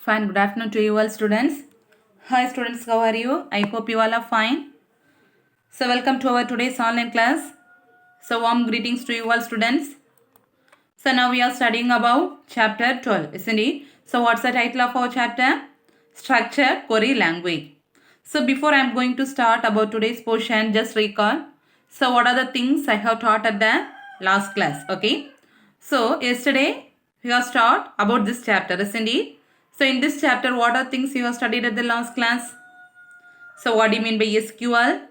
Fine. Good afternoon to you all students. Hi students, how are you? I hope you all are fine. So welcome to our today's online class. So warm greetings to you all students. So now we are studying about chapter 12, isn't it? So what's the title of our chapter? Structure Query Language. So before I am going to start about today's portion, just recall. So what are the things I have taught at the last class, okay? So yesterday we have taught about this chapter, isn't it? So in this chapter, what are things you have studied at the last class? So what do you mean by SQL?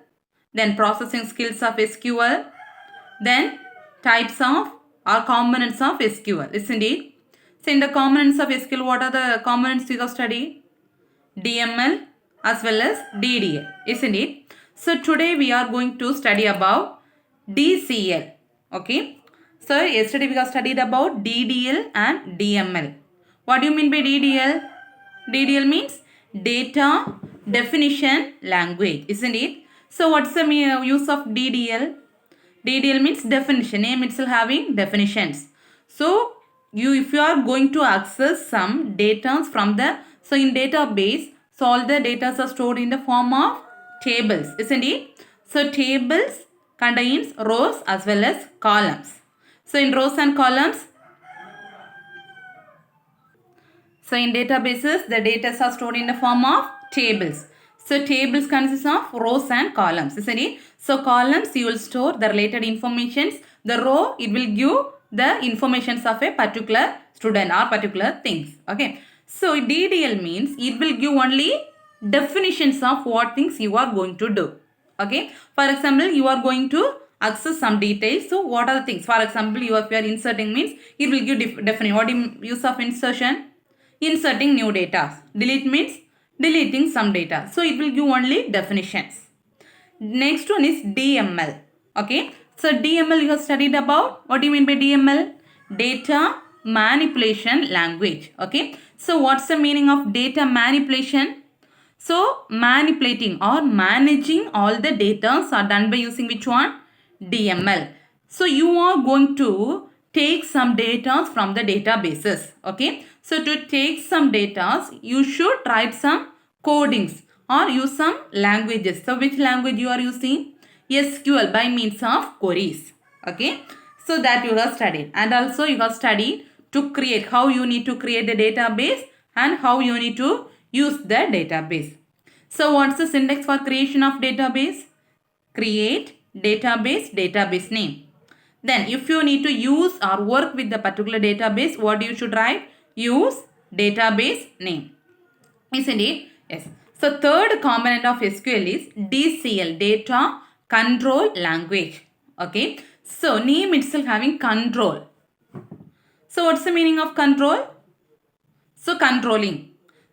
Then processing skills of SQL. Then types of or components of SQL, isn't it? So in the components of SQL, what are the components you have studied? DML as well as DDL, isn't it? So today we are going to study about DCL, okay? So yesterday we have studied about DDL and DML. What do you mean by DDL? DDL means data definition language, isn't it? So what's the use of DDL? DDL means definition, name itself having definitions. So if you are going to access some data from the, so in database, so all the data are stored in the form of tables, isn't it? So tables contains rows as well as columns. So in rows and columns, so in databases, the data are stored in the form of tables. So tables consist of rows and columns, isn't it? So columns you will store the related informations. The row it will give the informations of a particular student or particular things. Okay. So DDL means it will give only definitions of what things you are going to do. Okay. For example, you are going to access some details. So what are the things? For example, if you are inserting means it will give definition. What is use of insertion? Inserting new data. Delete means deleting some data. So it will give only definitions. Next one is DML. Okay. So DML you have studied about. What do you mean by DML? Data manipulation language. Okay. So what's the meaning of data manipulation? So manipulating or managing all the data are done by using which one? DML. So you are going to take some data from the databases. Okay. So to take some data, you should write some codings or use some languages. So which language you are using? SQL by means of queries. Okay. So that you have studied. And also you have studied to create, how you need to create the database and how you need to use the database. So what's the syntax for creation of database? Create database, database name. Then if you need to use or work with the particular database, what you should write? Use database name. Isn't it? Yes. So third component of SQL is DCL, data control language. Okay. So name itself having control. So what's the meaning of control? So controlling.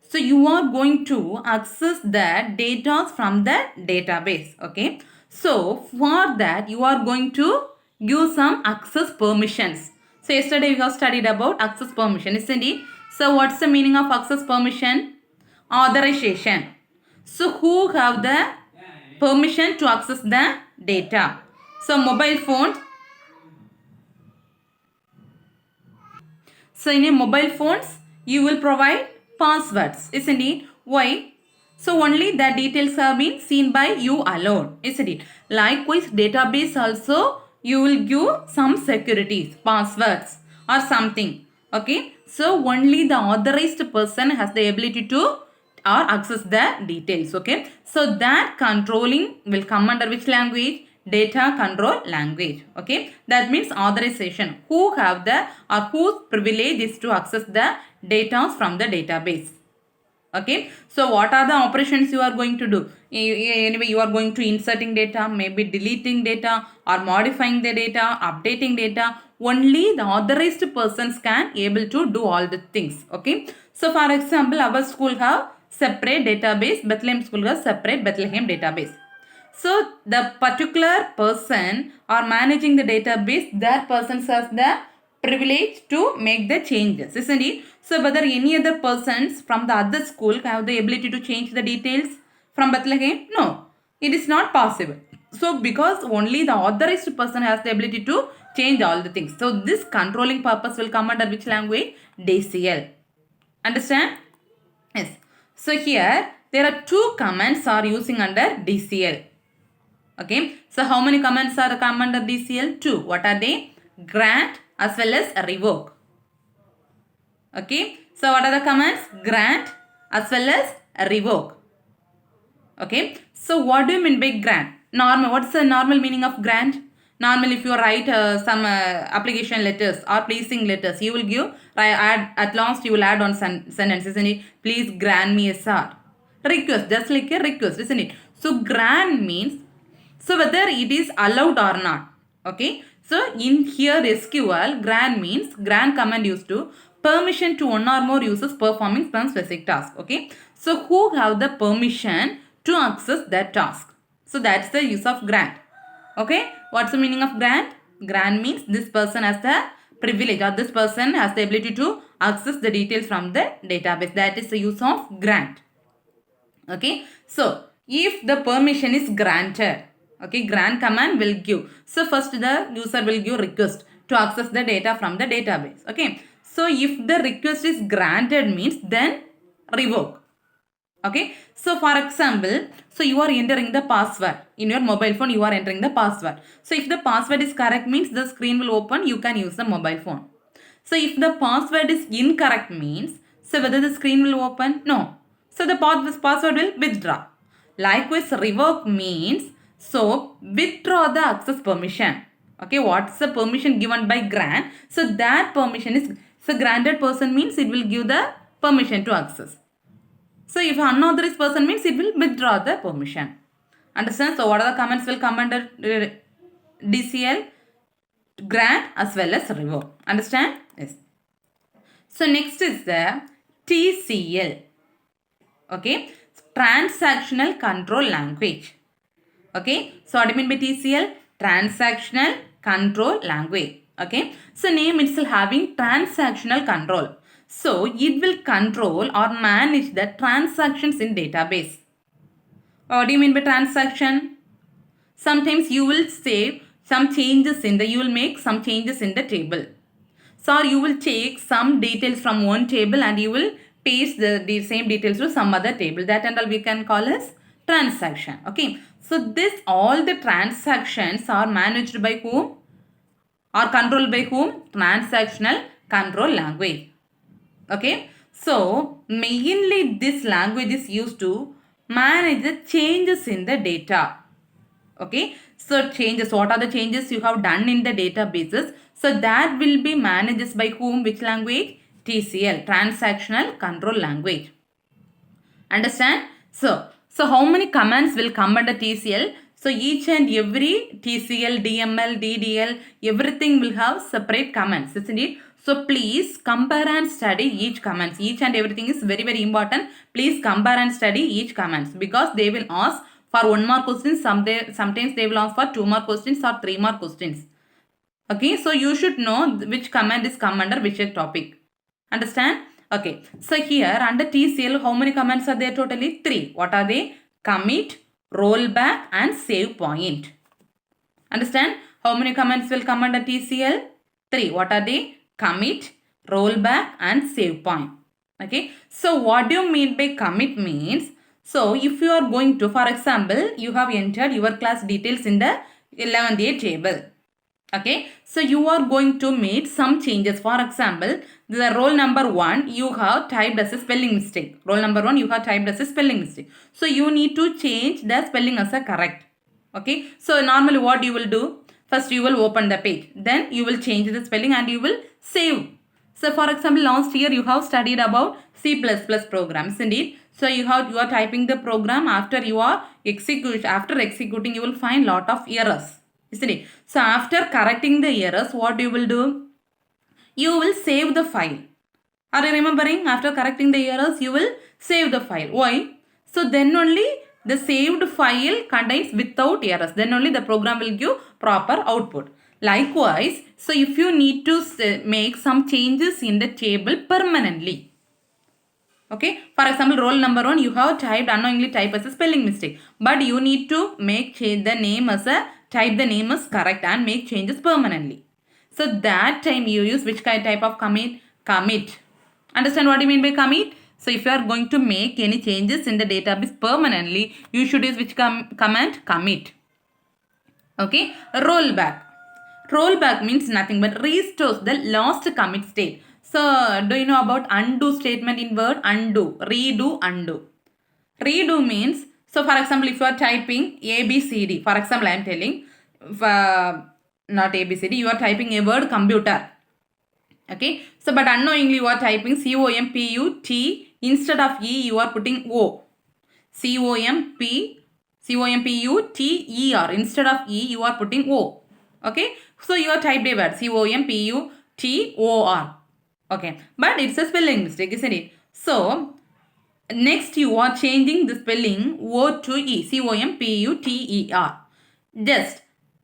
So you are going to access the data from the database. Okay. So for that you are going to give some access permissions. So yesterday we have studied about access permission, isn't it? So what's the meaning of access permission? Authorization. So who have the permission to access the data? So mobile phones. So in a mobile phones you will provide passwords, isn't it? Why? So only the details have been seen by you alone, isn't it? Likewise, database also you will give some securities, passwords or something. Okay. So only the authorized person has the ability to or access the details. Okay. So that controlling will come under which language? Data control language. Okay. That means authorization. Who have the or whose privilege is to access the data from the database. Okay. So what are the operations you are going to do? Anyway, you are going to inserting data, maybe deleting data or modifying the data, updating data. Only the authorized persons can able to do all the things. Okay. So for example, our school have separate database. Bethlehem school has separate Bethlehem database. So the particular person or managing the database, that person has the privilege to make the changes, isn't it? So whether any other persons from the other school have the ability to change the details from Bethlehem? No, it is not possible. So because only the authorized person has the ability to change all the things. So this controlling purpose will come under which language? DCL. Understand? So here there are two commands are using under DCL. Okay, so how many commands are come under DCL? Two. What are they? Grant as well as revoke. Okay, so what are the commands? Grant as well as revoke. Okay, so what do you mean by grant? Normal, what's the normal meaning of grant? Normally, if you write some application letters or placing letters, you will give, at last you will add on sentence, isn't it? Please grant me a SR. Request, just like a request, isn't it? So, grant means, so whether it is allowed or not. Okay, so in here SQL, grant means, grant command used to permission to one or more users performing some specific task. Okay, so who have the permission to access that task? So that's the use of grant. Okay, what's the meaning of grant? Grant means this person has the privilege or this person has the ability to access the details from the database. That is the use of grant. Okay, so if the permission is granted, okay, grant command will give. So first the user will give request to access the data from the database. Okay, so if the request is granted means then revoke. Okay, so for example, so you are entering the password in your mobile phone, you are entering the password. So if the password is correct means the screen will open, you can use the mobile phone. So if the password is incorrect means, so whether the screen will open? No. So the password will withdraw. Likewise, revoke means, so withdraw the access permission. Okay, what's the permission given by grant? So that permission is, so granted person means it will give the permission to access. So if unauthorized person means it will withdraw the permission. Understand? So what are the comments will come under DCL? Grant as well as revoke. Understand? Yes. So next is the TCL. Okay. Transactional Control Language. Okay. So what do you mean by TCL? Transactional Control Language. Okay. So name itself having transactional control. So it will control or manage the transactions in database. What do you mean by transaction? Sometimes you will save some changes in the, you will make some changes in the table. So you will take some details from one table and you will paste the same details to some other table. That and all we can call as transaction. Okay. So this all the transactions are managed by whom? Or controlled by whom? Transactional control language. Okay, so mainly this language is used to manage the changes in the data. Okay, so changes, what are the changes you have done in the databases? So that will be managed by whom? Which language? TCL, Transactional Control Language. Understand? So how many commands will come under TCL? So each and every TCL, DML, DDL, everything will have separate commands, isn't it? So please compare and study each commands. Each and everything is very, very important. Please compare and study each commands because they will ask for 1 more question. Sometimes they will ask for 2 more questions or 3 more questions. Okay, so you should know which command is come under which topic. Understand? Okay, so here under TCL, how many commands are there totally? 3. What are they? Commit, rollback and save point. Understand? How many commands will come under TCL? 3. What are they? Commit, rollback and save point. Okay, so what do you mean by commit means? So if you are going to, for example, you have entered your class details in the 11th A table. Okay, so you are going to make some changes. For example, the roll number 1 you have typed as a spelling mistake. Roll number 1 you have typed as a spelling mistake. So you need to change the spelling as a correct. Okay, so normally what you will do? First you will open the page. Then you will change the spelling and you will save. So for example, last year you have studied about C++ programs, indeed. So you are typing the program. After executing you will find lot of errors. Isn't it? So after correcting the errors, what you will do? You will save the file. Are you remembering? After correcting the errors, you will save the file. Why? So then only the saved file contains without errors. Then only the program will give proper output. Likewise, so if you need to make some changes in the table permanently. Okay, for example, roll number 1 you have unknowingly typed as a spelling mistake. But you need to make change the name as a, type the name as correct and make changes permanently. So that time you use which kind type of commit? Commit. Understand what you mean by commit? So if you are going to make any changes in the database permanently, you should use which command? Commit. Okay, rollback. Rollback means nothing but restores the last commit state. So do you know about undo statement in Word? Undo, redo, undo. Redo means, so for example, if you are typing ABCD, for example, I am telling, not ABCD, you are typing a word computer. Okay, so but unknowingly you are typing COMPUT, instead of E you are putting O. COMPUTER, instead of E you are putting O. Okay, so you are typed a word COMPUTOR. Okay, but it's a spelling mistake, isn't it? So next you are changing the spelling O to E, COMPUTER. Just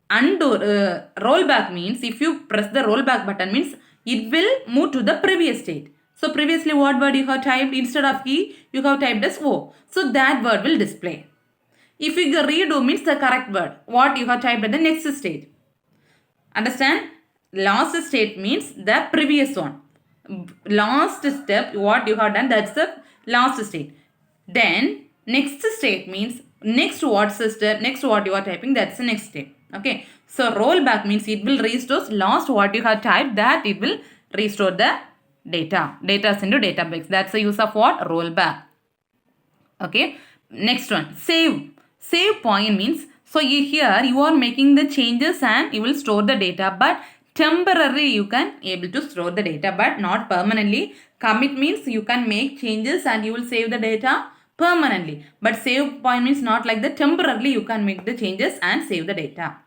undo, rollback means if you press the rollback button means it will move to the previous state. So previously what word you have typed, instead of E you have typed as O. So that word will display. If you redo means the correct word, what you have typed at the next state. Understand? Last state means the previous one. Last step, what you have done, that's the last state. Then next state means next what step, next what you are typing, that's the next step. Okay. So rollback means it will restore last what you have typed, that it will restore the data. Data into database. That's the use of what? Rollback. Okay. Next one, save. Save point means, so here you are making the changes and you will store the data, but temporarily you can able to store the data, but not permanently. Commit means you can make changes and you will save the data permanently, but save point means not like that. Temporarily you can make the changes and save the data.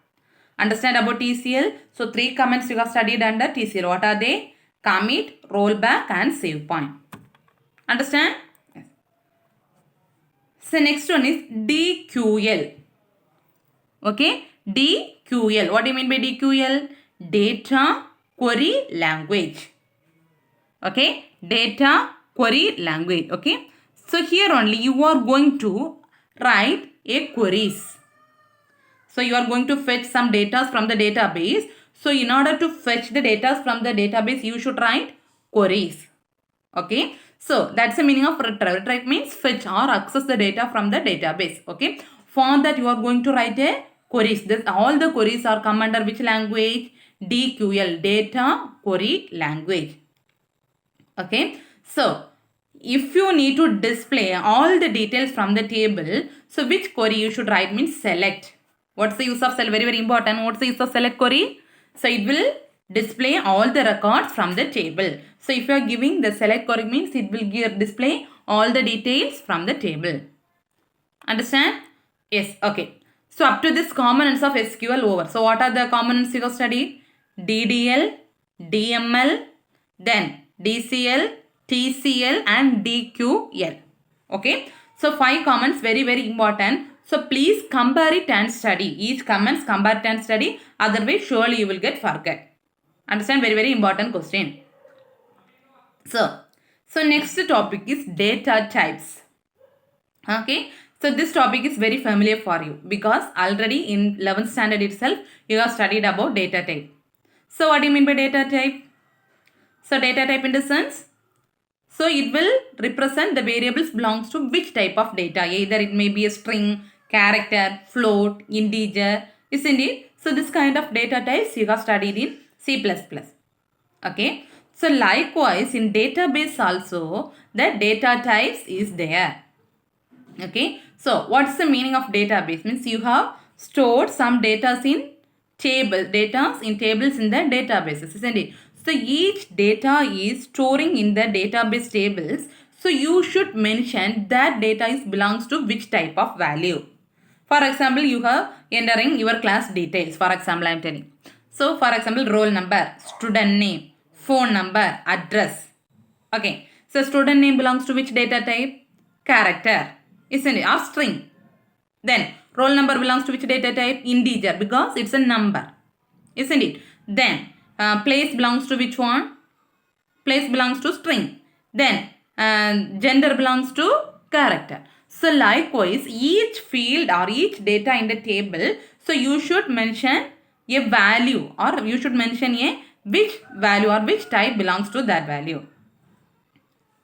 Understand about TCL? So 3 comments you have studied under TCL. What are they? Commit, rollback and save point. Understand? Yes. So next one is DQL. Okay, DQL. What do you mean by DQL? Data Query Language. Okay, Data Query Language. Okay, so here only you are going to write a queries. So you are going to fetch some data from the database. So in order to fetch the data from the database, you should write queries. Okay, so that's the meaning of retrieve. Retrieve means fetch or access the data from the database. Okay, for that you are going to write a queries. All the queries are come under which language? DQL, Data Query Language. Okay, so if you need to display all the details from the table, so which query you should write means select. What's the use of select? Very, very important. What's the use of select query? So it will display all the records from the table. So if you are giving the select query means it will display all the details from the table. Understand? Yes. Okay. So up to this components of SQL over. So what are the components you have studied? DDL, DML, then DCL, TCL and DQL. Okay. So 5 comments, very, very important. So please compare it and study. Each comments compare it and study. Otherwise surely you will get forget. Understand? Very, very important question. So next topic is data types. Okay. So this topic is very familiar for you because already in 11th standard itself you have studied about data type. So what do you mean by data type? So data type in the sense, so it will represent the variables belongs to which type of data. Either it may be a string, character, float, integer, isn't it? So this kind of data types you have studied in C++. Okay. So likewise in database also the data types is there. Okay. So what's the meaning of database? Means you have stored some data in tables in the databases, isn't it? So each data is storing in the database tables. So you should mention that data belongs to which type of value. For example, you have entering your class details. For example, I am telling. So for example, roll number, student name, phone number, address. Okay. So student name belongs to which data type? Character, isn't it? Or string. Then roll number belongs to which data type? Integer, because it's a number, isn't it? Then place belongs to which one? Place belongs to string. Then gender belongs to character. So likewise each field or each data in the table, so you should mention a value or you should mention a which value or which type belongs to that value.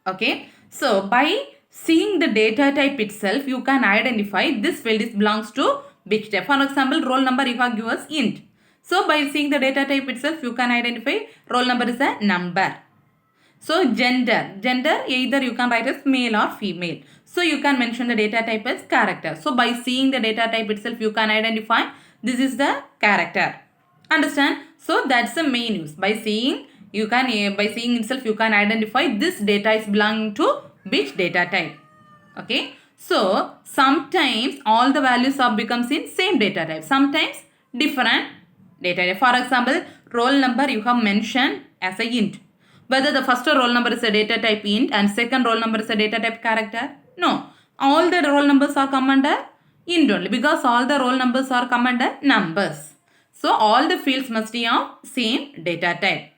Okay. So by seeing the data type itself, you can identify this field belongs to which type. For example, roll number you have given us int. So by seeing the data type itself, you can identify roll number is a number. So gender either you can write as male or female. So you can mention the data type as character. So by seeing the data type itself, you can identify this is the character. Understand? So that's the main use. By seeing itself, you can identify this data is belonging to which data type. Okay. So sometimes all the values are becomes in same data type. Sometimes different data type. For example, roll number you have mentioned as a int. Whether the first roll number is a data type int and second roll number is a data type character? No. All the roll numbers are come under int only because all the roll numbers are come under numbers. So all the fields must be of same data type.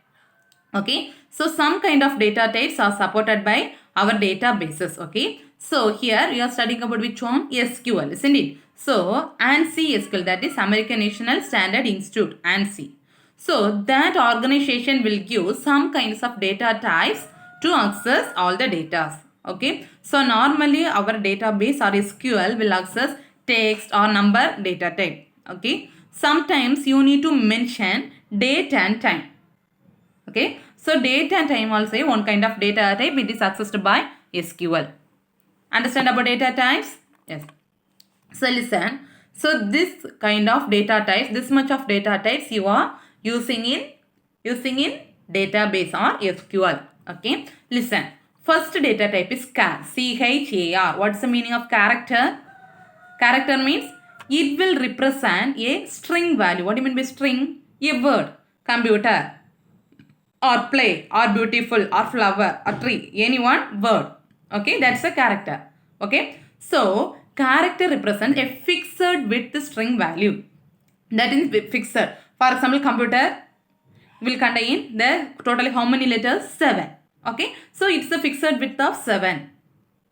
Okay. So some kind of data types are supported by our databases. Okay. So here you are studying about which one? SQL, isn't it? So ANSI SQL, that is American National Standard Institute, ANSI. So that organization will give some kinds of data types to access all the data. Okay. So normally our database or SQL will access text or number data type. Okay. Sometimes you need to mention date and time. Okay. So date and time also one kind of data type, it is accessed by SQL. Understand about data types? Yes. So listen. So this kind of data types, this much of data types you are using in database or SQL. Okay. Listen. First data type is char. C-H-A-R. What's the meaning of character? Character means it will represent a string value. What do you mean by string? A word. Computer. Or play. Or beautiful. Or flower. Or tree. Any one word. Okay. That's a character. Okay. So character represents a fixed width string value. That is fixed. For example, computer will contain the totally how many letters? 7. Okay. So it's the fixed width of 7.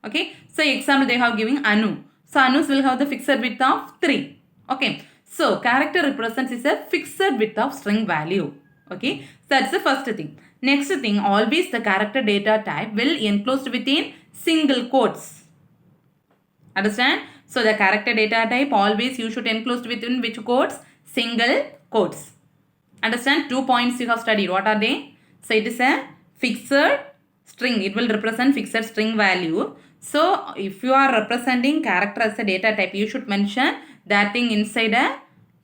Okay. So example they have given Anu. So Anus will have the fixed width of 3. Okay. So character represents is a fixed width of string value. Okay. So that's the first thing. Next thing, always the character data type will enclosed within single quotes. Understand? So the character data type always you should enclosed within which quotes? Single quotes. Understand? 2 points you have studied. What are they? So it is a fixed string. It will represent fixed string value. So if you are representing character as a data type, you should mention that thing inside a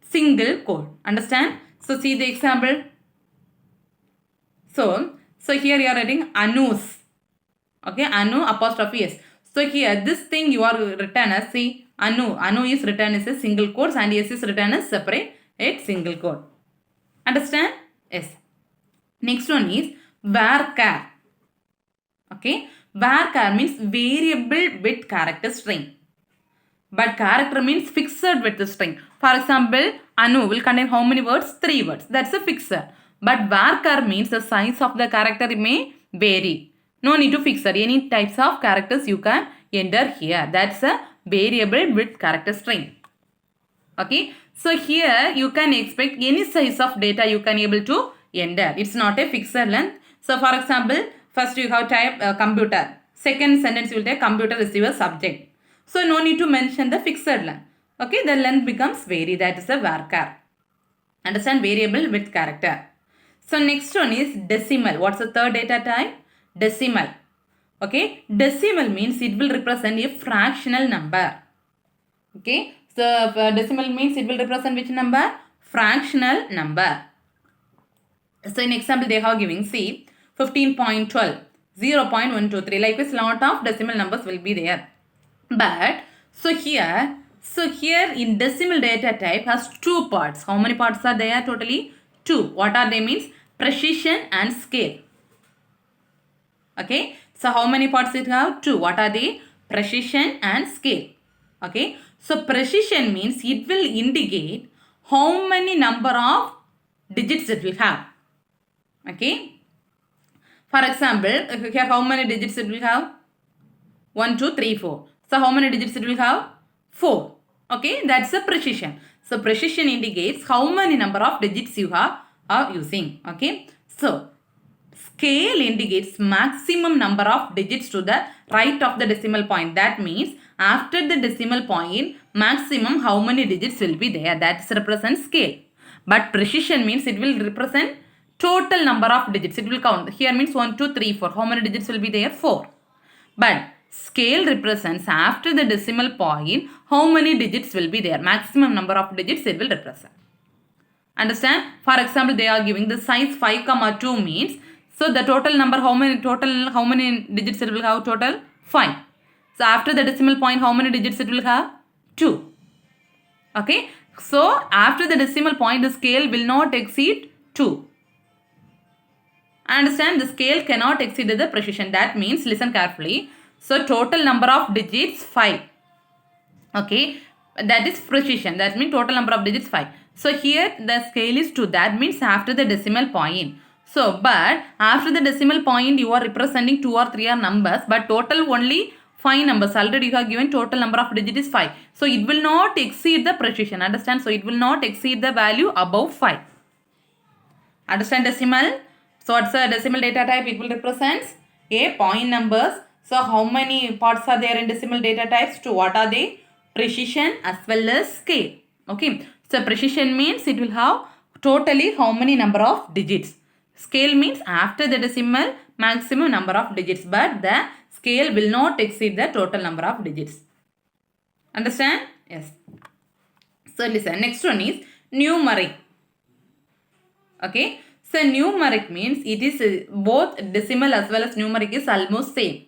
single quote. Understand? So see the example. So here you are writing Anus. Okay, Anu apostrophe S. So here this thing you are written as, see, Anu. Anu is written as a single quotes and S is written as separate single quote. Understand? Yes. Next one is varchar. Okay. Varchar means variable with character string. But character means fixed with the string. For example, Anu will contain how many words? 3 words. That's a fixer. But varchar means the size of the character may vary. No need to fix it. Any types of characters you can enter here. That's a variable with character string. Okay. So here you can expect any size of data you can able to enter. It's not a fixed length. So for example, first you have type computer. Second sentence you will take computer receiver subject. So no need to mention the fixed length. Okay. The length becomes vary. That is a varchar. Understand? Variable with character. So next one is decimal. What's the third data type? Decimal. Okay. Decimal means it will represent a fractional number. Okay. So decimal means it will represent which number? Fractional number. So in example they have giving, see, 15.12, 0.123. Likewise lot of decimal numbers will be there. But so here in decimal data type has 2 parts. How many parts are there? Totally 2. What are they means? Precision and scale. Okay. So how many parts it have? 2. What are they? Precision and scale. Okay. So precision means it will indicate how many number of digits it will have. Okay. For example, here how many digits it will have? 1, 2, 3, 4. So how many digits it will have? 4. Okay. That's the precision. So precision indicates how many number of digits you are using. Okay. So scale indicates maximum number of digits to the right of the decimal point. That means after the decimal point, maximum how many digits will be there. That represents scale. But precision means it will represent total number of digits. It will count. Here means 1, 2, 3, 4. How many digits will be there? 4. But scale represents after the decimal point, how many digits will be there. Maximum number of digits it will represent. Understand? For example, they are giving the size 5, 2 means, so the total number, how many digits it will have total? 5. So after the decimal point, how many digits it will have? 2. Okay. So after the decimal point, the scale will not exceed 2. Understand? The scale cannot exceed the precision. That means, listen carefully. So total number of digits 5. Okay. That is precision. That means total number of digits 5. So here the scale is 2. That means after the decimal point. So but after the decimal point you are representing 2 or 3 are numbers, but total only 5 numbers. Already you have given total number of digits is 5. So it will not exceed the precision. Understand? So it will not exceed the value above 5. Understand decimal? So what's the decimal data type? It will represent a point numbers. So how many parts are there in decimal data types? 2. What are they? Precision as well as scale. Okay. So precision means it will have totally how many number of digits. Scale means after the decimal maximum number of digits, but the scale will not exceed the total number of digits. Understand? Yes. So listen, next one is numeric. Okay. So numeric means it is both decimal as well as numeric is almost same.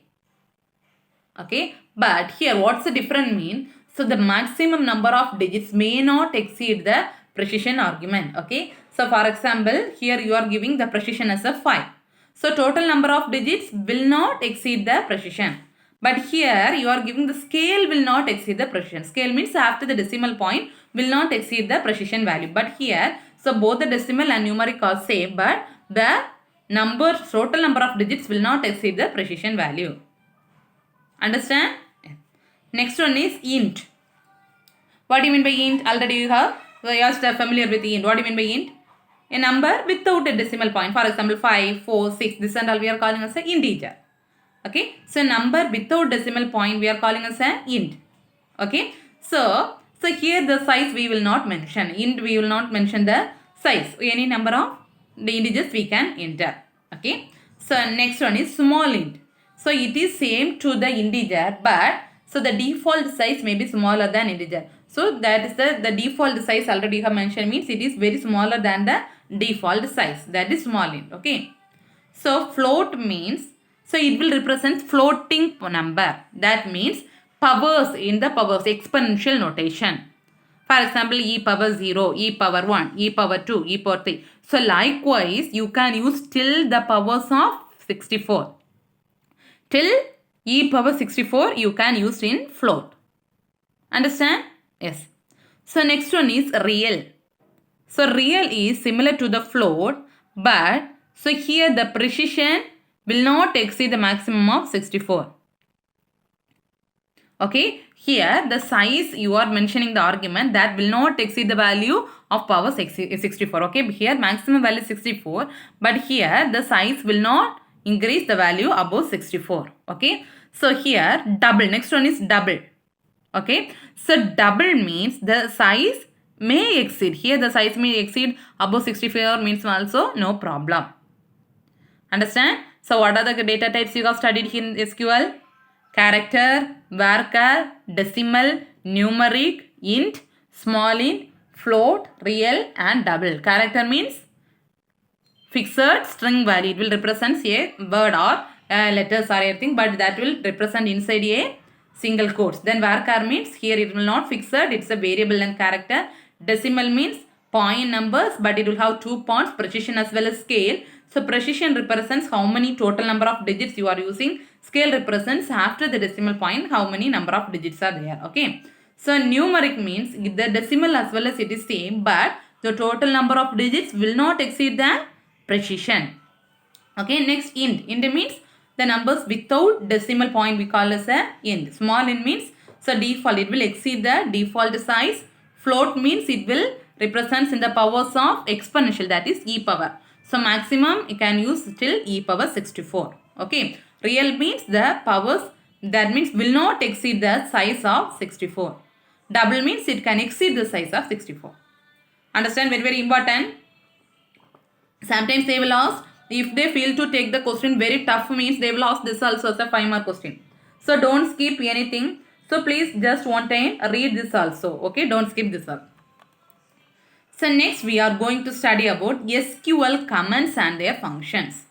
Okay. But here what's the difference mean? So the maximum number of digits may not exceed the precision argument. Okay. So for example, here you are giving the precision as a 5. So total number of digits will not exceed the precision. But here you are giving the scale will not exceed the precision. Scale means after the decimal point will not exceed the precision value. But here, so both the decimal and numeric are same, but the total number of digits will not exceed the precision value. Understand? Next one is int. What do you mean by int? Already you are familiar with int. What do you mean by int? A number without a decimal point. For example, 5, 4, 6. This and all we are calling as an integer. Okay. So number without decimal point we are calling as an int. Okay. So here the size we will not mention. Int we will not mention the size. Any number of the integers we can enter. Okay. So next one is small int. So it is same to the integer, but so the default size may be smaller than integer. So that is the default size already have mentioned means it is very smaller than the default size. That is small int. Okay. So float means, so it will represent floating number. That means powers in the powers, exponential notation. For example, e power 0, e power 1, e power 2, e power 3. So likewise, you can use till the powers of 64. Till e power 64 you can use in float. Understand? Yes. So next one is real. So real is similar to the float, but so here the precision will not exceed the maximum of 64. Okay. Here the size you are mentioning the argument that will not exceed the value of power 64. Okay. Here maximum value is 64, but here the size will not increase the value above 64. Okay. So here double. Next one is double. Okay. So double means the size may exceed. Here the size may exceed above 64 means also no problem. Understand? So what are the data types you have studied in SQL? Character, varchar, decimal, numeric, int, small int, float, real and double. Character means fixed string value. It will represent a word or letters or anything, but that will represent inside a single quotes. Then varchar means here it will not fixed, it's a variable and character. Decimal means point numbers, but it will have 2 points, precision as well as scale. So precision represents how many total number of digits you are using. Scale represents after the decimal point how many number of digits are there. Okay. So numeric means the decimal as well as it is same, but the total number of digits will not exceed the precision. Okay. Next int. Int means the numbers without decimal point we call as a int. Small int means so default it will exceed the default size. Float means it will represents in the powers of exponential, that is e power. So maximum you can use till e power 64. Okay. Real means the powers That means will not exceed the size of 64. Double means it can exceed the size of 64. Understand? Very, very important. Sometimes they will ask, if they feel to take the question very tough means they will ask this also as a 5-mark question. So don't skip anything. So please just one time read this also. Okay, don't skip this up. So next we are going to study about SQL commands and their functions.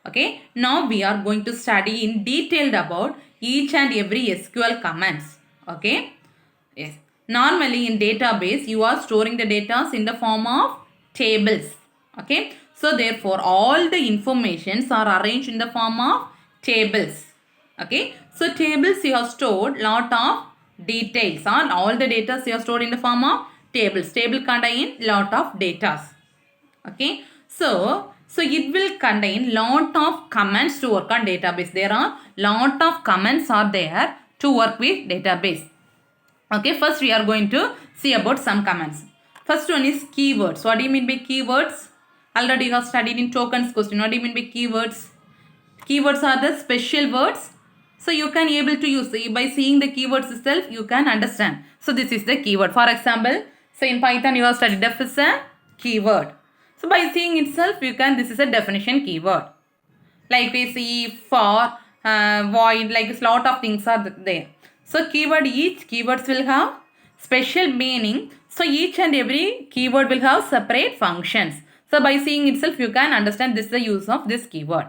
Okay, now we are going to study in detail about each and every SQL commands. Okay, yes. Normally in database you are storing the data in the form of tables. Okay, so therefore all the informations are arranged in the form of tables. Okay, so tables you have stored lot of details, or all the data you have stored in the form of tables. Table contain lot of data. Okay, so it will contain lot of commands to work on database. There are lot of commands are there to work with database. Okay, first we are going to see about some commands. First one is keywords. What do you mean by keywords? Already you have studied in tokens question. What do you mean by keywords? Keywords are the special words. So you can able to use by seeing the keywords itself you can understand. So this is the keyword. For example, so in Python you have studied def is a keyword. So by seeing itself you can, this is a definition keyword. Like we see for, void, like a lot of things are there. So keyword, each keywords will have special meaning. So each and every keyword will have separate functions. So by seeing itself you can understand this is the use of this keyword.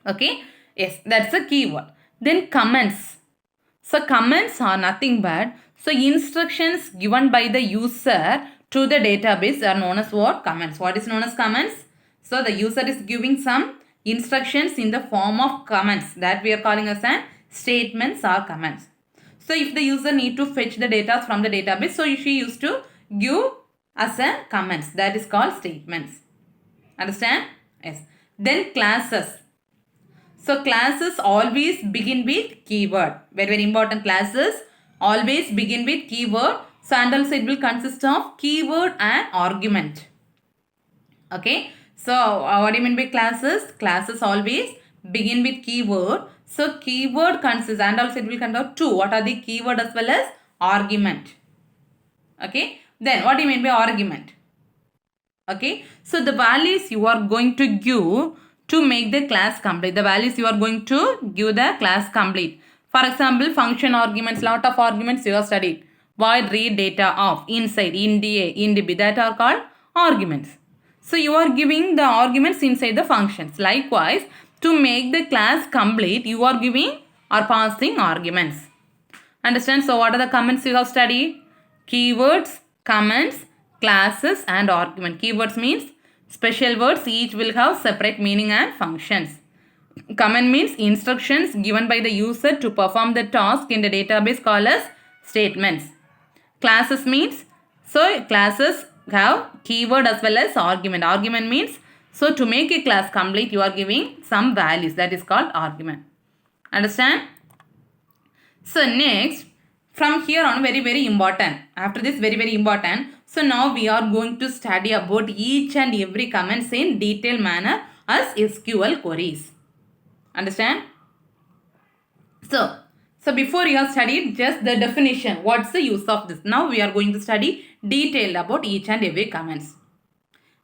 Okay, yes, that's a keyword. Then comments. So comments are nothing but, so instructions given by the user to the database are known as what? Comments. What is known as comments? So the user is giving some instructions in the form of comments that we are calling as an statements or comments. So if the user need to fetch the data from the database, so she used to give as a comments, that is called statements. Understand? Yes. Then classes. So classes always begin with keyword. Very, very important. Classes always begin with keyword. So and also it will consist of keyword and argument. Okay. So what do you mean by classes? Classes always begin with keyword. So keyword consists, and also it will consist of two. What are the keyword as well as argument? Okay. Then what do you mean by argument? Okay. So the values you are going to give to make the class complete. The values you are going to give the class complete. For example, function arguments, lot of arguments you have studied. Void read data of, inside, int A, int B, that are called arguments. So you are giving the arguments inside the functions. Likewise, to make the class complete, you are giving or passing arguments. Understand? So what are the comments you have studied? Keywords, comments, classes and argument. Keywords means special words, each will have separate meaning and functions. Comment means instructions given by the user to perform the task in the database called as statements. Classes means, so classes have keyword as well as argument. Argument means, so to make a class complete you are giving some values, that is called argument. Understand? So next, from here on, very, very important. After this, very, very important. So now we are going to study about each and every comments in detailed manner as SQL queries. Understand? So before you have studied just the definition, what's the use of this? Now we are going to study detailed about each and every comments.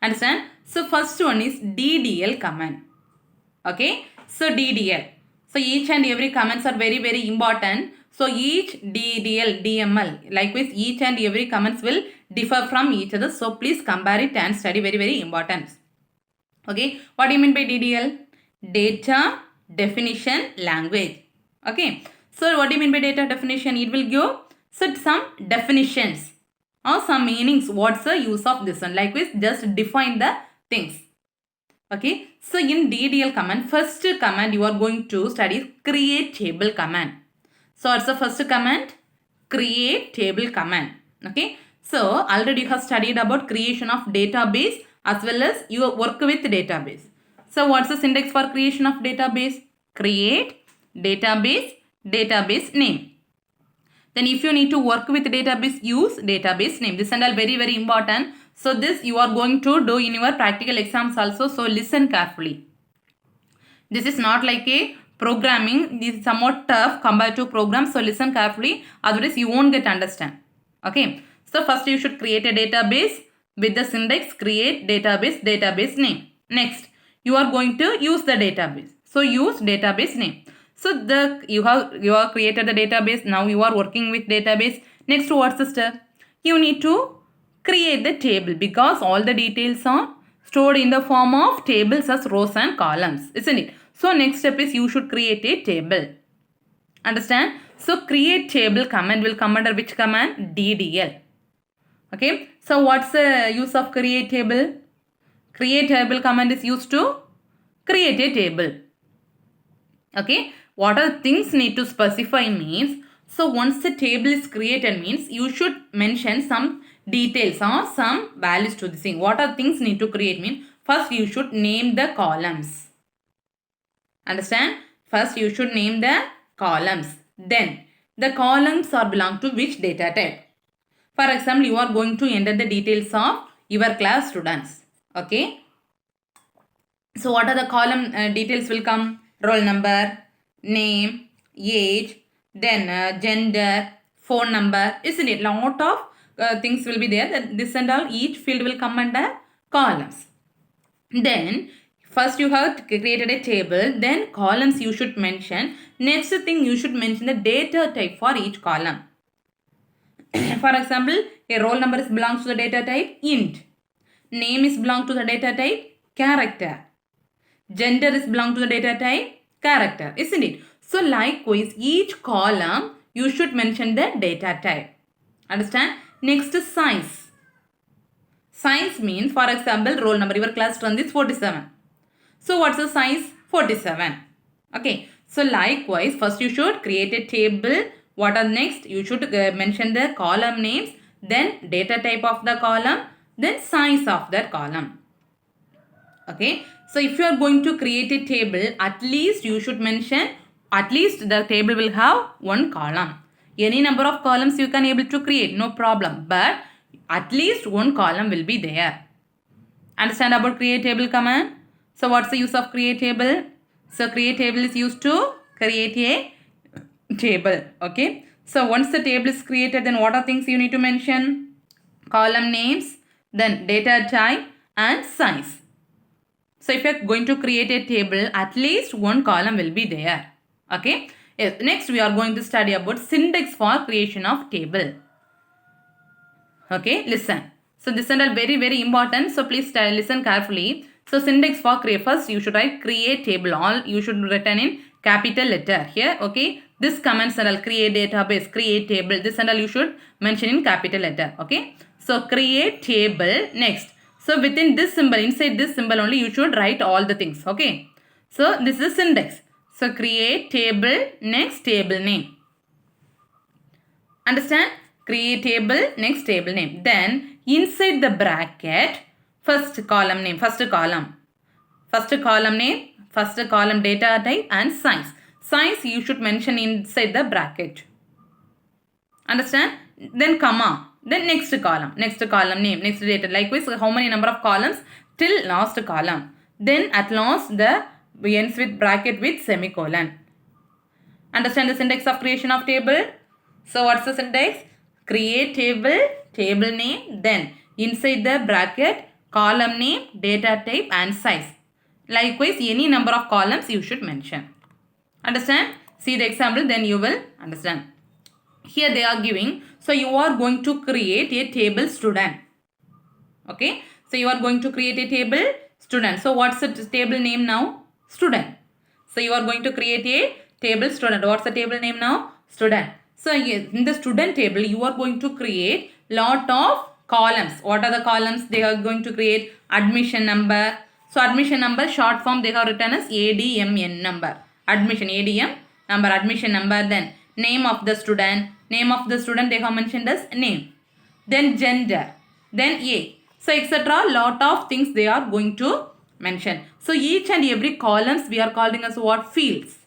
Understand? So first one is DDL command. Okay? So DDL. So each and every comments are very, very important. So each DDL, DML, likewise each and every comments will differ from each other. So please compare it and study, very, very important. Okay? What do you mean by DDL? Data definition language. Okay? So what do you mean by data definition? It will give some definitions or some meanings. What's the use of this one? Likewise, just define the things. Okay. So in DDL command, first command you are going to study create table command. So what's the first command? Create table command. Okay. So already you have studied about creation of database as well as you work with database. So what's the syntax for creation of database? Create database, database name. Then if you need to work with database, use database name. This and all very, very important. So this you are going to do in your practical exams also. So listen carefully. This is not like a Programming is somewhat tough compared to program. So listen carefully. Otherwise you won't get understand. Okay. So first you should create a database with the syntax create database name. Next you are going to use the database. So use database name. So you have created the database. Now you are working with database. Next what's the step? You need to create the table because all the details are stored in the form of tables as rows and columns, isn't it? So next step is you should create a table. Understand? So create table command will come under which command? DDL. Okay. So what's the use of create table? Create table command is used to create a table. Okay. What are things need to specify means, so once the table is created means you should mention some details or some values to the thing. What are things need to create mean, first you should name the columns. Understand? First you should name the columns. Then the columns are belong to which data type. For example, you are going to enter the details of your class students. Okay. So what are the column details will come? Roll number, name, age, then gender, phone number. Isn't it? Lot of things will be there. This and all, each field will come under columns. Then first you have created a table, then columns you should mention. Next thing you should mention the data type for each column. For example, a roll number is belongs to the data type int. Name is belong to the data type character. Gender is belong to the data type character, isn't it? So likewise, each column you should mention the data type. Understand? Next is size. Size means, for example, roll number, your class strength is 47. So what's the size? 47. Okay. So likewise, first you should create a table. What are next? You should mention the column names, then data type of the column, then size of that column. Okay. So if you are going to create a table, at least you should mention, at least the table will have one column. Any number of columns you can able to create, no problem. But at least one column will be there. Understand about create table command? So what's the use of create table? So create table is used to create a table. Okay. So once the table is created, then what are things you need to mention? Column names, then data type and size. So if you are going to create a table, at least one column will be there. Okay. Yes. Next we are going to study about syntax for creation of table. Okay. Listen. So this is very important. So please listen carefully. So syntax for create, first you should write create table. All you should written in capital letter here. Okay. This commands and all create database, create table. This and all you should mention in capital letter. Okay. So create table. Next. So within this symbol, inside this symbol only you should write all the things. Okay. So this is syntax. So create table, next table name. Understand? Create table, next table name. Then inside the bracket, first column name, first column name, first column data type and size. Size you should mention inside the bracket. Understand? Then comma. Then next column name, next data. Likewise, how many number of columns till last column. Then at last the ends with bracket with semicolon. Understand the syntax of creation of table? So what's the syntax? Create table, table name, then inside the bracket, column name, data type and size. Likewise, any number of columns you should mention. Understand? See the example, then you will understand. Here they are giving, so you are going to create a table student. Okay. So you are going to create a table student. So what's the table name now? Student. So you are going to create a table student. What's the table name now? Student. So in the student table, you are going to create lot of columns. What are the columns they are going to create? Admission number. So admission number short form they have written as ADMN number. Admission ADM number, admission number. Then name of the student. Name of the student they have mentioned as name. Then gender. Then age. So etc. Lot of things they are going to mention. So each and every columns we are calling as what? Fields.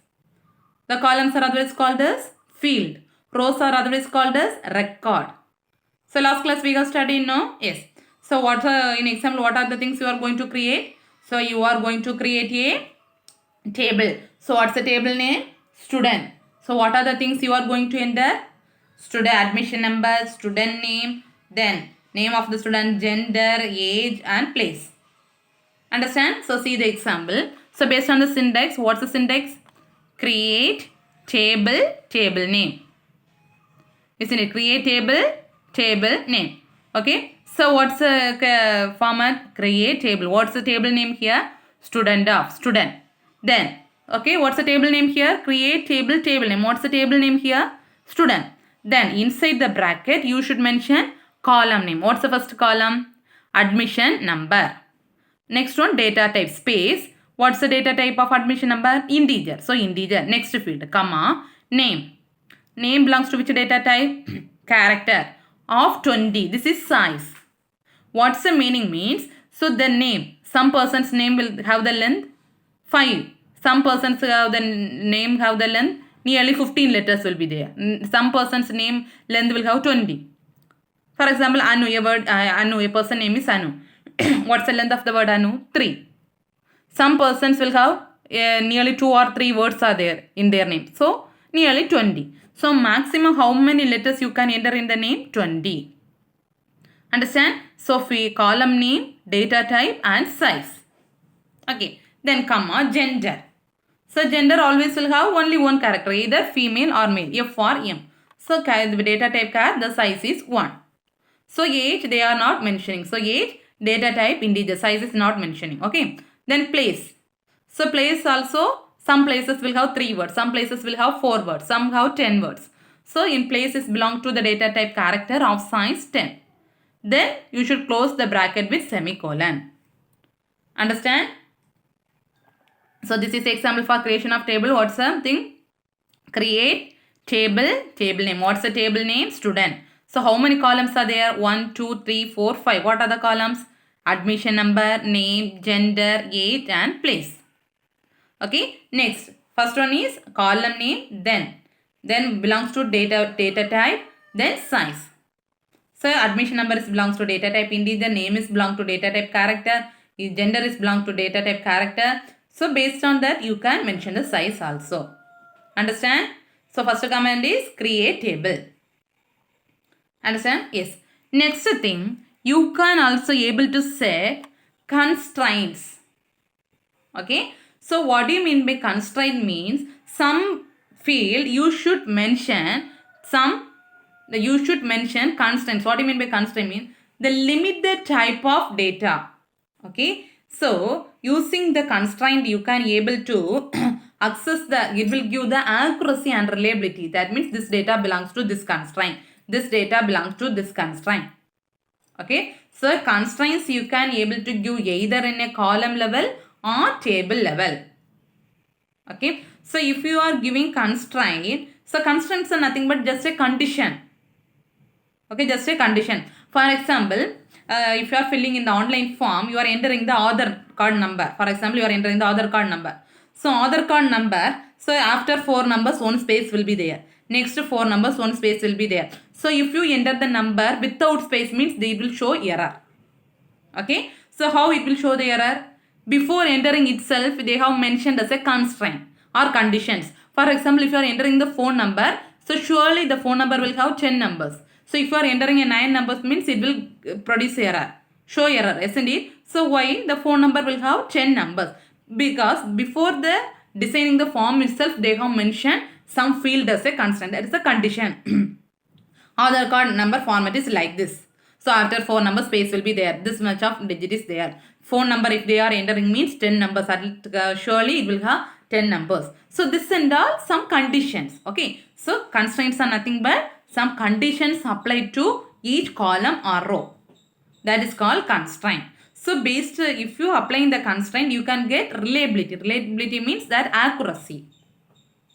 The columns are otherwise called as field. Rows are otherwise called as record. So last class we have studied, no? Yes. So what in example, what are the things you are going to create? So you are going to create a Table. So what's the table name? Student. So what are the things you are going to enter? Student admission number, student name, then name of the student, gender, age and place. Understand? So see the example. So based on the syntax, what's the syntax? Create table, table name. Isn't it? Create table, table name. Okay. So what's the format? Create table. What's the table name here? Student of student. Then, okay, what's the table name here? Create table, table name. What's the table name here? Student. Then inside the bracket, you should mention column name. What's the first column? Admission number. Next one, data type, space. What's the data type of admission number? Integer. So integer. Next field, comma, name. Name belongs to which data type? Character of 20. This is size. What's the meaning means? So the name. Some person's name will have the length 5. Some persons have the name have the length nearly 15 letters will be there. Some person's name length will have 20. For example, Anu, a word Anu, a person name is Anu. What's the length of the word Anu? 3. Some persons will have nearly 2 or 3 words are there in their name. So nearly 20. So maximum how many letters you can enter in the name? 20. Understand? So column name, data type and size. Okay. Then comma, gender. So gender always will have only one character, either female or male, F or M. So the data type card, the size is 1. So age they are not mentioning. So age, data type, integer, size is not mentioning. Okay. Then place. So place also, some places will have 3 words, some places will have 4 words, some have 10 words. So in places belong to the data type character of size 10. Then you should close the bracket with semicolon. Understand? So this is example for creation of table. What's the thing? Create table, table name. What's the table name? Student. So how many columns are there? 1, 2, 3, 4, 5. What are the columns? Admission number, name, gender, age and place. Okay. Next. First one is column name, then belongs to data type, then size. So admission number is belongs to data type integer, name is belong to data type character, gender is belong to data type character. So based on that you can mention the size also. Understand? So first command is create table. Understand? Yes. Next thing, you can also able to set constraints. Okay. So what do you mean by constraint means? Some field you should mention constraints. What do you mean by constraint means? The limit the type of data. Okay. So using the constraint you can able to access it will give the accuracy and reliability. That means this data belongs to this constraint. This data belongs to this constraint. Okay. So constraints you can able to give either in a column level or table level. Okay. So if you are giving constraint, so constraints are nothing but just a condition. Okay, just a condition. For example, if you are filling in the online form, you are entering the Aadhaar card number. For example, you are entering the Aadhaar card number. So Aadhaar card number, so after 4 numbers, 1 space will be there. Next 4 numbers, 1 space will be there. So if you enter the number without space means they will show error. Okay. So how it will show the error? Before entering itself, they have mentioned as a constraint or conditions. For example, if you are entering the phone number, so surely the phone number will have 10 numbers. So if you are entering a 9 numbers means it will produce error. Show error, isn't it? So why the phone number will have 10 numbers? Because before the designing the form itself, they have mentioned some field as a constraint. That is a condition. Aadhaar card number format is like this. So after 4 number space will be there. This much of digit is there. Phone number if they are entering means 10 numbers. Surely it will have 10 numbers. So this and all some conditions. Okay. So constraints are nothing but some conditions applied to each column or row. That is called constraint. So based if you applying the constraint you can get reliability. Reliability means that accuracy.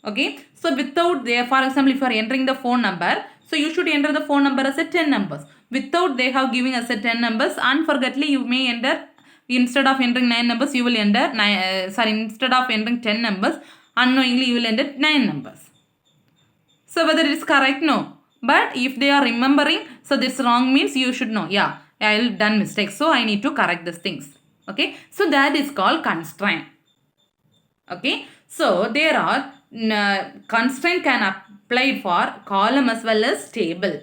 Okay. So without there, for example, if you are entering the phone number, so you should enter the phone number as a 10 numbers. Without they have giving us a 10 numbers, unfortunately you may enter, instead of entering 9 numbers, you will enter, instead of entering 10 numbers, unknowingly you will enter 9 numbers. So whether it is correct? No. But if they are remembering, so this wrong means you should know. Yeah, I will done mistakes. So I need to correct these things. Okay. So that is called constraint. Okay, so there are constraint can applied for column as well as table.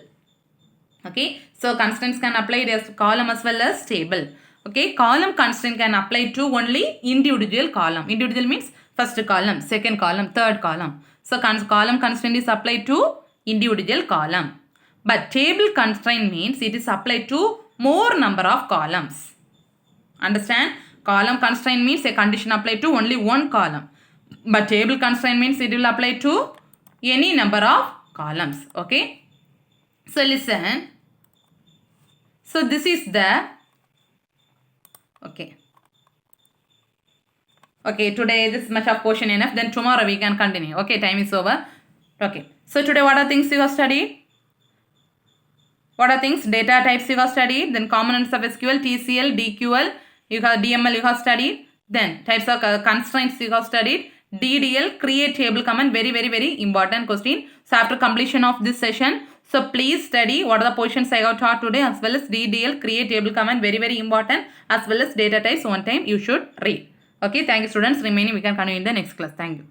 Okay, so constraints can apply as column as well as table. Okay, column constraint can apply to only individual column. Individual means first column, second column, third column. So column constraint is applied to individual column. But table constraint means it is applied to more number of columns. Understand? Column constraint means a condition applied to only one column. But table constraint means it will apply to any number of columns. Okay. So listen. So this is the, okay. Okay, today this much of portion enough. Then tomorrow we can continue. Okay, time is over. Okay. So today what are things you have studied? What are things? Data types you have studied. Then components of SQL, TCL, DQL, you have DML you have studied. Then types of constraints you have studied. DDL, create table command, very important question. So after completion of this session, so please study what are the portions I have taught today, as well as DDL, create table command, very important, as well as data types one time you should read. Okay, thank you students. Remaining we can continue in the next class. Thank you.